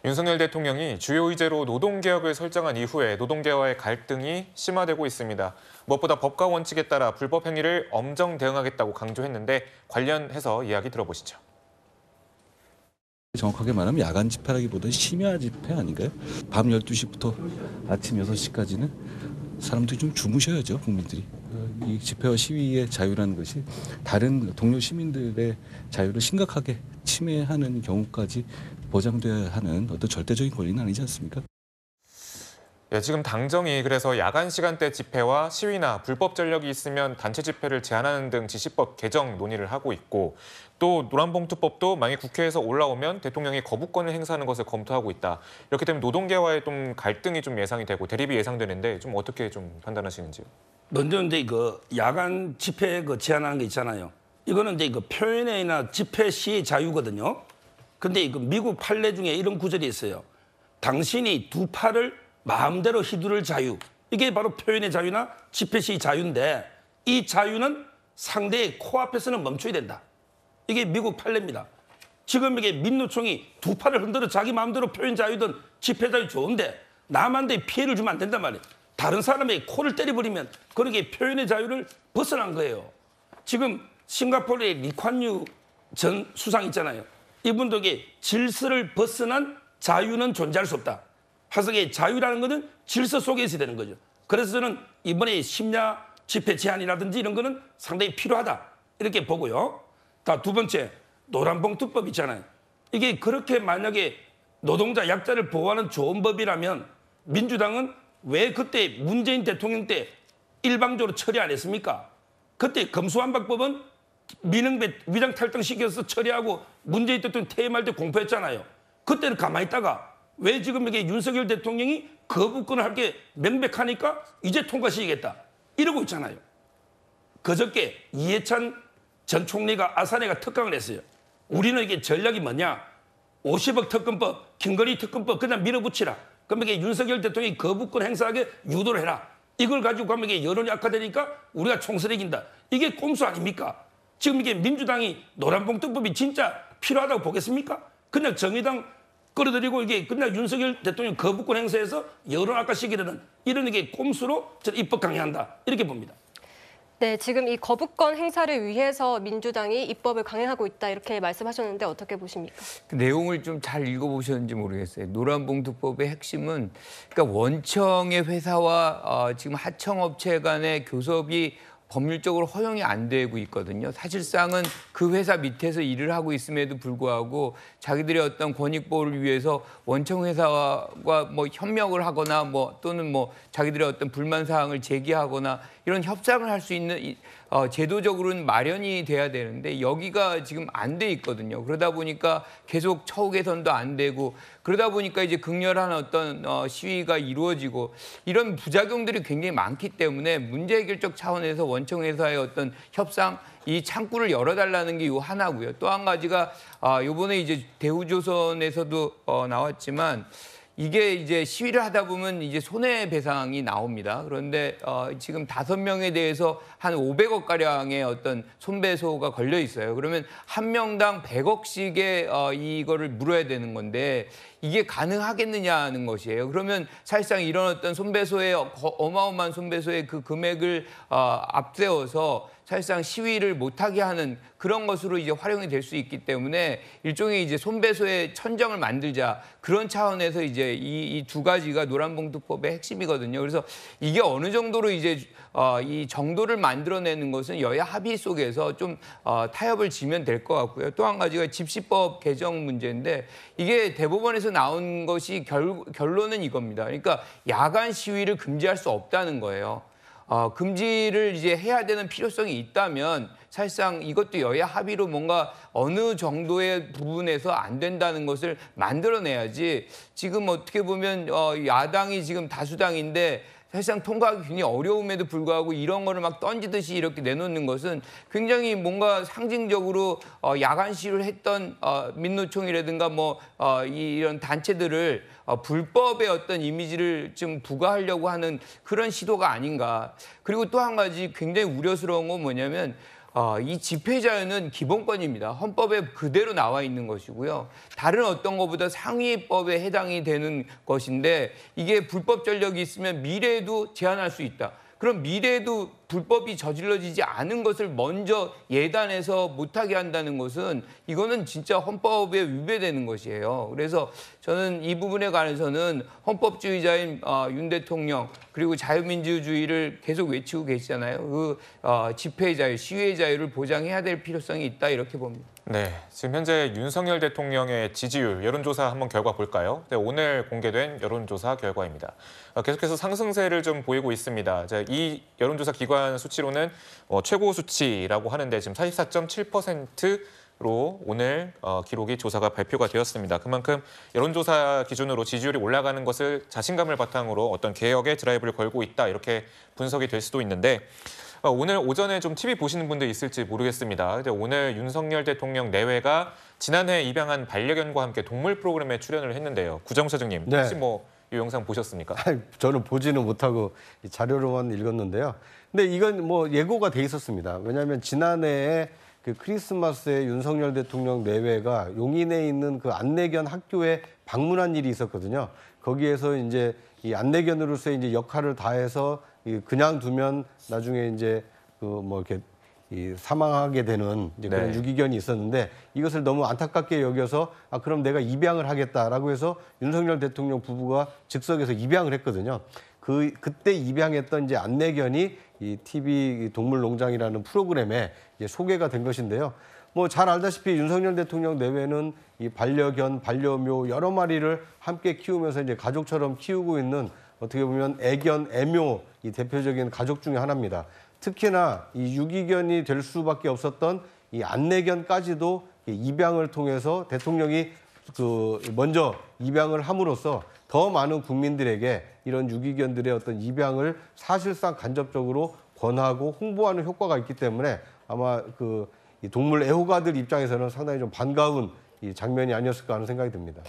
윤석열 대통령이 주요 의제로 노동개혁을 설정한 이후에 노동계와의 갈등이 심화되고 있습니다. 무엇보다 법과 원칙에 따라 불법 행위를 엄정 대응하겠다고 강조했는데 관련해서 이야기 들어보시죠. 정확하게 말하면 야간 집회라기보다는 심야 집회 아닌가요? 밤 12시부터 아침 6시까지는 사람들이 좀 주무셔야죠, 국민들이. 이 집회와 시위의 자유라는 것이 다른 동료 시민들의 자유를 심각하게 침해하는 경우까지 보장돼야 하는 어떤 절대적인 권리는 아니지 않습니까? 예, 지금 당정이 그래서 야간 시간대 집회와 시위나 불법 전력이 있으면 단체 집회를 제한하는 등 지시법 개정 논의를 하고 있고 또 노란봉투법도 만약 국회에서 올라오면 대통령이 거부권을 행사하는 것을 검토하고 있다. 이렇게 되면 노동계와의 좀 갈등이 좀 예상이 되고 대립이 예상되는데 좀 어떻게 좀 판단하시는지요? 먼저 이제 야간 집회 제한하는 게 있잖아요. 이거는 이제 표현이나 집회 시의 자유거든요. 근데 미국 판례 중에 이런 구절이 있어요. 당신이 두 팔을 마음대로 휘두를 자유. 이게 바로 표현의 자유나 집회 시의 자유인데 이 자유는 상대의 코앞에서는 멈춰야 된다. 이게 미국 판례입니다. 지금 이게 민노총이 두 팔을 흔들어 자기 마음대로 표현 자유든 집회 자유 좋은데 남한테 피해를 주면 안 된단 말이에요. 다른 사람의 코를 때려버리면 그런 게 표현의 자유를 벗어난 거예요. 지금 싱가포르의 리콴유 전 수상 있잖아요. 이분도 이게 질서를 벗어난 자유는 존재할 수 없다. 화석의 자유라는 것은 질서 속에 있어야 되는 거죠. 그래서 저는 이번에 심야 집회 제한이라든지 이런 거는 상당히 필요하다. 이렇게 보고요. 두 번째, 노란봉투법 있잖아요. 이게 그렇게 만약에 노동자 약자를 보호하는 좋은 법이라면 민주당은 왜 그때 문재인 대통령 때 일방적으로 처리 안 했습니까? 그때 검수완박법은 민흥배 위장탈당시켜서 처리하고 문재인 대통령 퇴임할 때 공포했잖아요. 그때는 가만히 있다가 왜 지금 이게 윤석열 대통령이 거부권을 할 게 명백하니까 이제 통과시키겠다. 이러고 있잖아요. 그저께 이해찬 전 총리가 아사네가 특강을 했어요. 우리는 이게 전략이 뭐냐? 50억 특검법, 김건희 특검법 그냥 밀어붙이라. 그럼 이게 윤석열 대통령이 거부권 행사하게 유도를 해라. 이걸 가지고 가면 이게 여론이 악화되니까 우리가 총선에 이긴다. 이게 꼼수 아닙니까? 지금 이게 민주당이 노란봉투법이 진짜 필요하다고 보겠습니까? 그냥 정의당 끌어들이고 이게 그냥 윤석열 대통령 거부권 행사해서 여론 악화시키려는 이런 게 꼼수로 입법 강행한다. 이렇게 봅니다. 네, 지금 이 거부권 행사를 위해서 민주당이 입법을 강행하고 있다 이렇게 말씀하셨는데 어떻게 보십니까? 그 내용을 좀 잘 읽어보셨는지 모르겠어요. 노란봉투법의 핵심은 그러니까 원청의 회사와 지금 하청업체 간의 교섭이 법률적으로 허용이 안 되고 있거든요. 사실상은 그 회사 밑에서 일을 하고 있음에도 불구하고 자기들의 어떤 권익 보호를 위해서 원청 회사와 뭐 협력을 하거나 또는 자기들의 어떤 불만 사항을 제기하거나 이런 협상을 할 수 있는 제도적으로는 마련이 돼야 되는데 여기가 지금 안 돼 있거든요. 그러다 보니까 계속 처우 개선도 안 되고 그러다 보니까 이제 극렬한 어떤 시위가 이루어지고 이런 부작용들이 굉장히 많기 때문에 문제 해결적 차원에서 원청 회사의 어떤 협상 이 창구를 열어달라는 게 요 하나고요. 또 한 가지가 이번에 이제 대우조선에서도 나왔지만 이게 이제 시위를 하다 보면 이제 손해배상이 나옵니다. 그런데 지금 5명에 대해서 한 500억 가량의 어떤 손배소가 걸려 있어요. 그러면 한 명당 100억씩의 이거를 물어야 되는 건데 이게 가능하겠느냐는 것이에요. 그러면 사실상 이런 어떤 손배소의 어마어마한 손배소의 그 금액을 앞세워서 사실상 시위를 못하게 하는 그런 것으로 이제 활용이 될 수 있기 때문에 일종의 이제 손배소의 천정을 만들자 그런 차원에서 이제 이 두 가지가 노란봉투법의 핵심이거든요. 그래서 이게 어느 정도로 이제 이 정도를 만들어내는 것은 여야 합의 속에서 좀 타협을 지면 될 것 같고요. 또 한 가지가 집시법 개정 문제인데 이게 대법원에서 나온 것이 결론은 이겁니다. 그러니까 야간 시위를 금지할 수 없다는 거예요. 금지를 이제 해야 되는 필요성이 있다면 사실상 이것도 여야 합의로 뭔가 어느 정도의 부분에서 안 된다는 것을 만들어내야지 지금 어떻게 보면 야당이 지금 다수당인데 사실상 통과하기 굉장히 어려움에도 불구하고 이런 거를 막 던지듯이 이렇게 내놓는 것은 굉장히 뭔가 상징적으로 야간 시위를 했던 민노총이라든가 이런 단체들을 불법의 어떤 이미지를 좀 부과하려고 하는 그런 시도가 아닌가. 그리고 또 한 가지 굉장히 우려스러운 건 뭐냐면 이 집회 자유는 기본권입니다. 헌법에 그대로 나와 있는 것이고요. 다른 어떤 것보다 상위법에 해당이 되는 것인데 이게 불법 전력이 있으면 미래에도 제한할 수 있다. 그럼 미래에도 불법이 저질러지지 않은 것을 먼저 예단해서 못하게 한다는 것은 이거는 진짜 헌법에 위배되는 것이에요. 그래서 저는 이 부분에 관해서는 헌법주의자인 윤 대통령 그리고 자유민주주의를 계속 외치고 계시잖아요. 그 집회 자유, 시위의 자유를 보장해야 될 필요성이 있다 이렇게 봅니다. 네, 지금 현재 윤석열 대통령의 지지율 여론조사 한번 결과 볼까요? 네, 오늘 공개된 여론조사 결과입니다. 계속해서 상승세를 좀 보이고 있습니다. 이 여론조사 기관 수치로는 최고 수치라고 하는데 지금 44.7%로 오늘 기록이 조사가 발표가 되었습니다. 그만큼 여론조사 기준으로 지지율이 올라가는 것을 자신감을 바탕으로 어떤 개혁의 드라이브를 걸고 있다 이렇게 분석이 될 수도 있는데 오늘 오전에 좀 TV 보시는 분들 있을지 모르겠습니다. 근데 오늘 윤석열 대통령 내외가 지난해 입양한 반려견과 함께 동물 프로그램에 출연을 했는데요. 구정 차장님, 네. 혹시 이 영상 보셨습니까? 저는 보지는 못하고 자료로만 읽었는데요. 근데 이건 예고가 돼 있었습니다. 왜냐하면 지난해에 그 크리스마스에 윤석열 대통령 내외가 용인에 있는 그 안내견 학교에 방문한 일이 있었거든요. 거기에서 이제 이 안내견으로서의 이제 역할을 다해서 그냥 두면 나중에 이제 이렇게 사망하게 되는 이제 그런 네. 유기견이 있었는데 이것을 너무 안타깝게 여겨서 그럼 내가 입양을 하겠다라고 해서 윤석열 대통령 부부가 즉석에서 입양을 했거든요. 그때 입양했던 이제 안내견이 이 TV 동물농장이라는 프로그램에 이제 소개가 된 것인데요. 잘 알다시피 윤석열 대통령 내외는 이 반려견, 반려묘 여러 마리를 함께 키우면서 이제 가족처럼 키우고 있는 어떻게 보면 애견, 애묘 이 대표적인 가족 중에 하나입니다. 특히나 이 유기견이 될 수밖에 없었던 이 안내견까지도 입양을 통해서 대통령이 먼저 입양을 함으로써 더 많은 국민들에게 이런 유기견들의 어떤 입양을 사실상 간접적으로 권하고 홍보하는 효과가 있기 때문에 아마 이 동물 애호가들 입장에서는 상당히 좀 반가운 이 장면이 아니었을까 하는 생각이 듭니다.